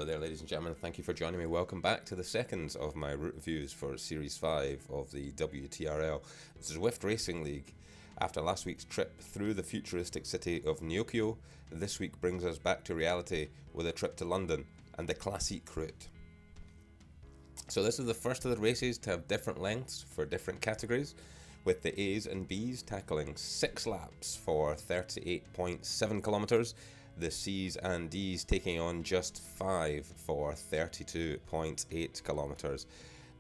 Hello there, ladies and gentlemen. Thank you for joining me. Welcome back to the second of my route reviews for Series 5 of the WTRL Zwift Racing League. After last week's trip through the futuristic city of Neokyo, this week brings us back to reality with a trip to London and the Classique route. So this is the first of the races to have different lengths for different categories, with the A's and B's tackling 6 laps for 38.7 kilometers, the C's and D's taking on just 5 for 32.8 kilometers.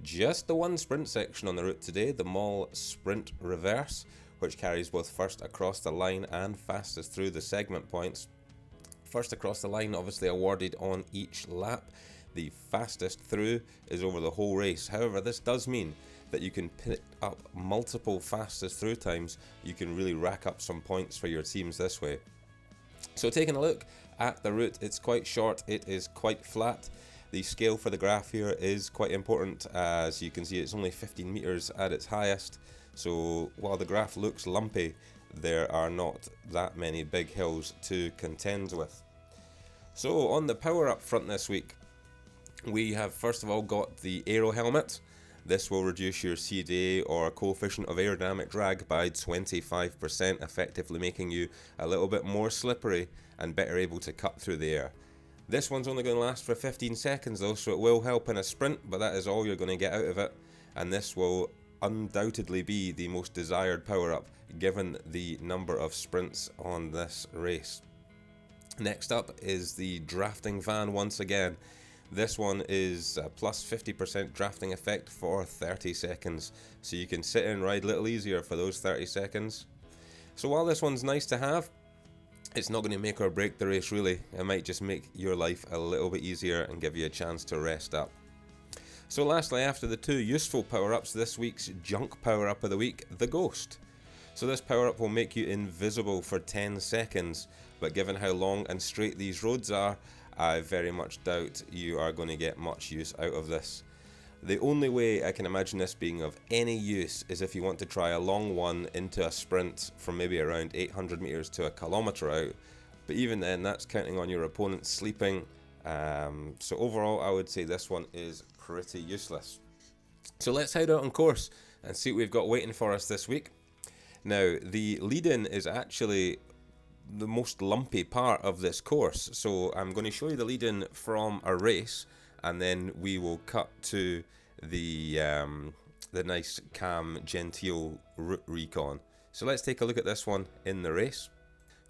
Just the one sprint section on the route today, the Mall Sprint Reverse, which carries both first across the line and fastest through the segment points. First across the line obviously awarded on each lap. The fastest through is over the whole race. However, this does mean that you can pick up multiple fastest through times. You can really rack up some points for your teams this way. So taking a look at the route, it's quite short, it is quite flat. The scale for the graph here is quite important. As you can see, it's only 15 meters at its highest. So while the graph looks lumpy, there are not that many big hills to contend with. So on the power up front this week, we have first of all got the aero helmet. This will reduce your CDA or coefficient of aerodynamic drag by 25%, effectively making you a little bit more slippery and better able to cut through the air. This one's only going to last for 15 seconds though, so it will help in a sprint, but that is all you're going to get out of it. And this will undoubtedly be the most desired power-up given the number of sprints on this race. Next up is the drafting van once again. This one is a plus 50% drafting effect for 30 seconds, so you can sit and ride a little easier for those 30 seconds. So while this one's nice to have, it's not going to make or break the race really. It might just make your life a little bit easier and give you a chance to rest up. So lastly, after the two useful power-ups, this week's junk power-up of the week, the Ghost. So this power-up will make you invisible for 10 seconds, but given how long and straight these roads are, I very much doubt you are going to get much use out of this. The only way I can imagine this being of any use is if you want to try a long one into a sprint from maybe around 800 meters to a kilometer out, but even then that's counting on your opponent sleeping. So overall I would say this one is pretty useless. So let's head out on course and see what we've got waiting for us this week. Now the lead-in is actually the most lumpy part of this course, so I'm going to show you the lead-in from a race, and then we will cut to the nice calm genteel route recon. So let's take a look at this one in the race,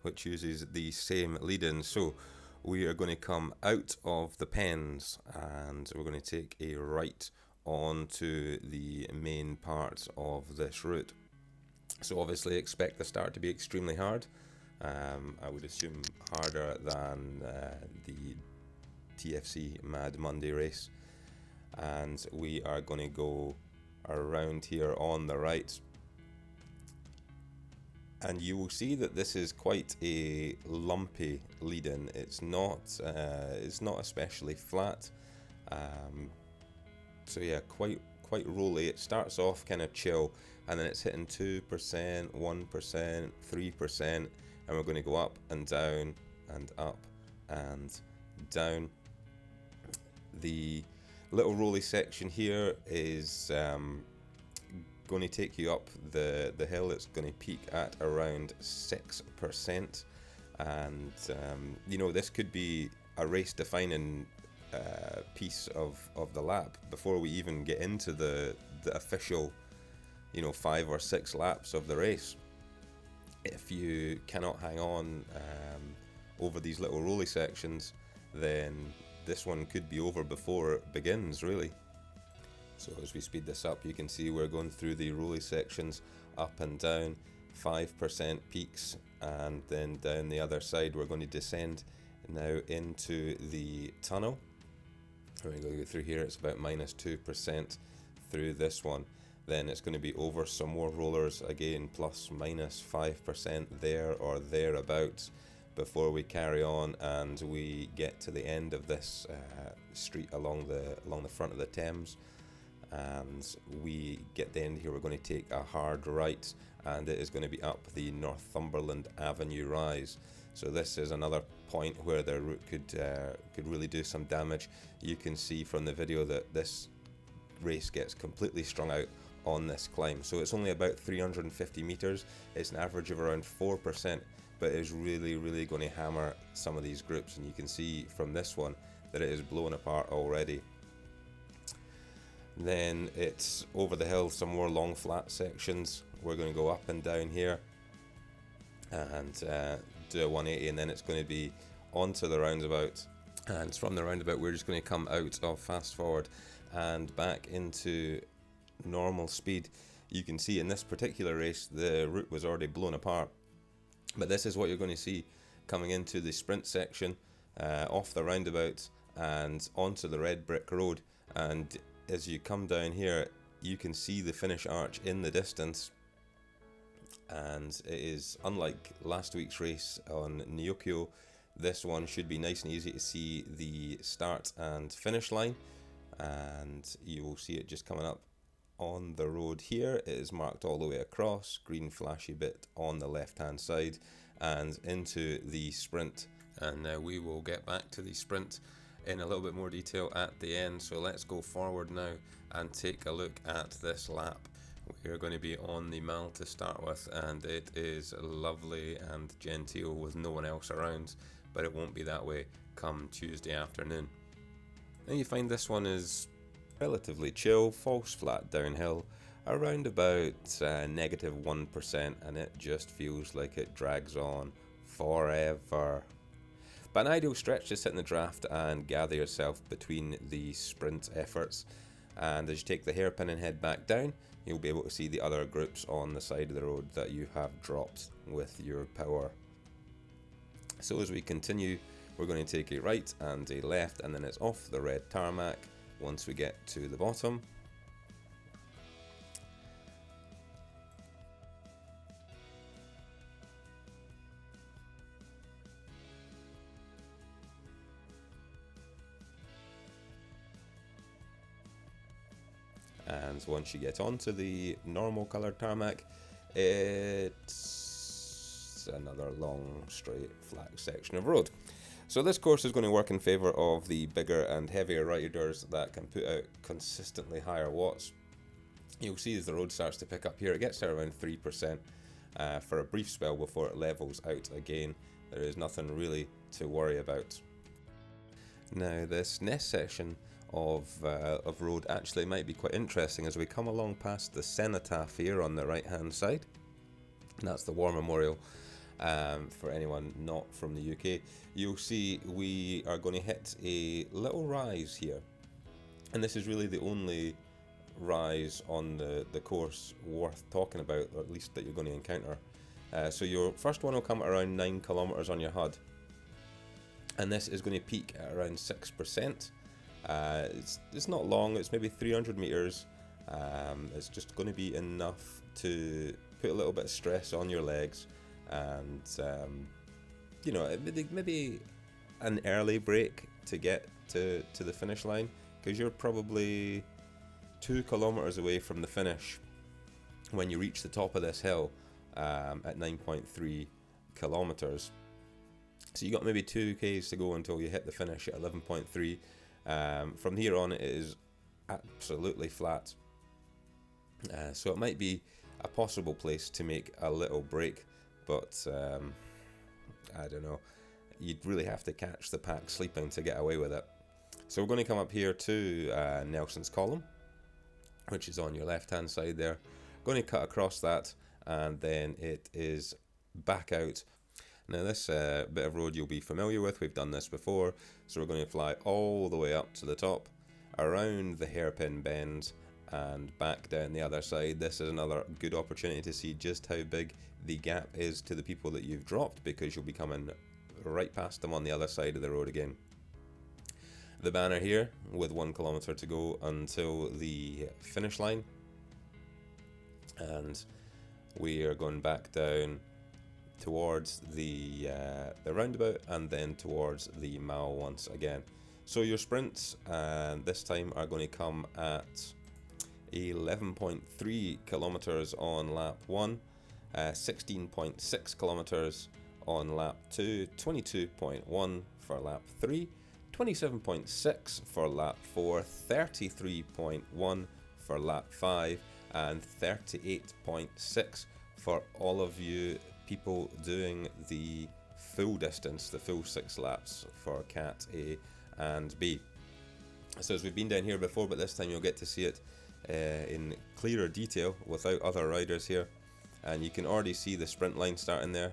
which uses the same lead-in. So we are going to come out of the pens and we're going to take a right onto the main part of this route. So obviously expect the start to be extremely hard. I would assume harder than the TFC Mad Monday race, and we are going to go around here on the right, and you will see that this is quite a lumpy lead-in. It's not especially flat, so yeah, quite rolly. It starts off kind of chill, and then it's hitting 2%, 1%, 3%. And we're going to go up and down and up and down. The little rolly section here is going to take you up the hill. It's going to peak at around 6%, and you know, this could be a race defining piece of the lap before we even get into the official, you know, 5 or 6 laps of the race. If you cannot hang on over these little rolly sections, then this one could be over before it begins, really. So as we speed this up, you can see we're going through the rolly sections up and down, 5% peaks, and then down the other side we're going to descend now into the tunnel. We're going to go through here, it's about minus 2% through this one. Then it's going to be over some more rollers again, plus minus 5% there or thereabouts, before we carry on and we get to the end of this street along the front of the Thames, and we get the end here. We're going to take a hard right, and it is going to be up the Northumberland Avenue rise. So this is another point where the route could really do some damage. You can see from the video that this race gets completely strung out on this climb. So it's only about 350 meters. It's an average of around 4%, but it is really going to hammer some of these groups, and you can see from this one that it is blown apart already. Then it's over the hill, some more long flat sections. We're going to go up and down here and do a 180, and then it's going to be onto the roundabout, and from the roundabout we're just going to come out of fast forward and back into normal speed. You can see in this particular race the route was already blown apart, but this is what you're going to see coming into the sprint section, off the roundabout and onto the red brick road. And as you come down here, you can see the finish arch in the distance, and it is unlike last week's race on Nyokyo. This one should be nice and easy to see the start and finish line, and you will see it just coming up on the road here. It is marked all the way across, green flashy bit on the left hand side, and into the sprint. And now we will get back to the sprint in a little bit more detail at the end. So let's go forward now and take a look at this lap. We're going to be on the Mall to start with, and it is lovely and genteel with no one else around, but it won't be that way come Tuesday afternoon. Now you find this one is relatively chill, falls flat downhill, around about -1%, and it just feels like it drags on forever. But an ideal stretch to sit in the draft and gather yourself between the sprint efforts. And as you take the hairpin and head back down, you'll be able to see the other groups on the side of the road that you have dropped with your power. So as we continue, we're going to take a right and a left, and then it's off the red tarmac once we get to the bottom. And once you get onto the normal coloured tarmac, it's another long, straight, flat section of road. So this course is going to work in favour of the bigger and heavier riders that can put out consistently higher watts. You'll see as the road starts to pick up here, it gets to around 3% for a brief spell before it levels out again. There is nothing really to worry about. Now this next section of road actually might be quite interesting as we come along past the cenotaph here on the right hand side. And that's the War Memorial. For anyone not from the UK, you'll see we are going to hit a little rise here, and this is really the only rise on the course worth talking about, or at least that you're going to encounter. So your first one will come at around 9 kilometers on your HUD, and this is going to peak at around 6%. It's not long, it's maybe 300 meters. It's just going to be enough to put a little bit of stress on your legs, and you know, maybe an early break to get to the finish line, because you're probably 2 kilometers away from the finish when you reach the top of this hill at 9.3 kilometers. So you got maybe 2 k's to go until you hit the finish at 11.3. From here on it is absolutely flat, so it might be a possible place to make a little break, but I don't know, you'd really have to catch the pack sleeping to get away with it. So we're going to come up here to Nelson's Column, which is on your left hand side there. Going to cut across that, and then it is back out. Now this bit of road you'll be familiar with, we've done this before, so we're going to fly all the way up to the top, around the hairpin bend, and back down the other side. This is another good opportunity to see just how big the gap is to the people that you've dropped, because you'll be coming right past them on the other side of the road again. The banner here with 1 kilometer to go until the finish line, and we are going back down towards the roundabout and then towards the mall once again. So your sprints this time are going to come at 11.3 kilometers on lap 1, 16.6 kilometers on lap 2, 22.1 for lap 3, 27.6 for lap 4, 33.1 for lap 5, and 38.6 for all of you people doing the full distance, the full 6 laps for Cat A and B. So as we've been down here before, but this time you'll get to see it in clearer detail without other riders here. And you can already see the sprint line starting there,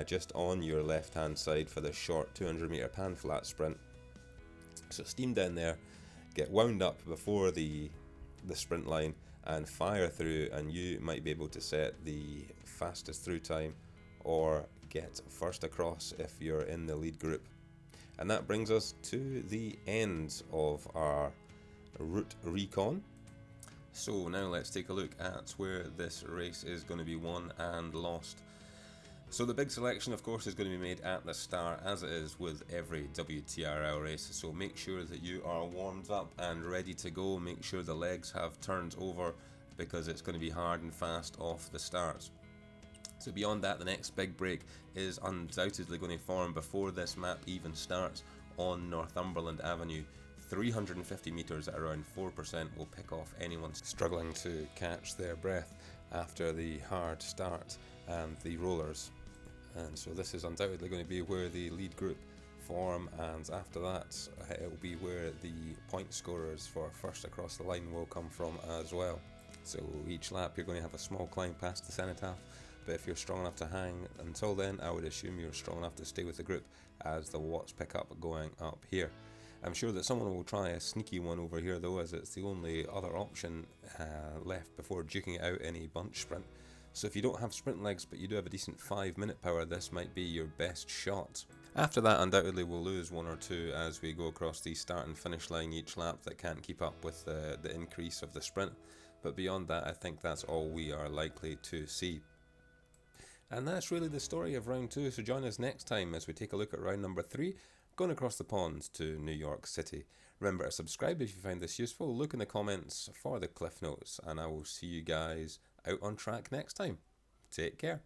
just on your left hand side for the short 200 meter pan flat sprint. So steam down there, get wound up before the sprint line and fire through, and you might be able to set the fastest through time or get first across if you're in the lead group. And that brings us to the end of our route recon. So now let's take a look at where this race is going to be won and lost. So the big selection, of course, is going to be made at the start, as it is with every WTRL race. So make sure that you are warmed up and ready to go. Make sure the legs have turned over, because it's going to be hard and fast off the start. So beyond that, the next big break is undoubtedly going to form before this map even starts on Northumberland Avenue. 350 metres at around 4% will pick off anyone struggling to catch their breath after the hard start and the rollers. And so this is undoubtedly going to be where the lead group form, and after that it will be where the point scorers for first across the line will come from as well. So each lap you're going to have a small climb past the cenotaph, but if you're strong enough to hang until then, I would assume you're strong enough to stay with the group as the watts pick up going up here. I'm sure that someone will try a sneaky one over here though, as it's the only other option left before duking out any bunch sprint. So if you don't have sprint legs but you do have a decent 5-minute power, this might be your best shot. After that, undoubtedly we'll lose 1 or 2 as we go across the start and finish line each lap that can't keep up with the increase of the sprint. But beyond that, I think that's all we are likely to see. And that's really the story of round 2, so join us next time as we take a look at round number 3, going across the pond to New York City. Remember to subscribe if you find this useful, look in the comments for the cliff notes, and I will see you guys out on track next time. Take care.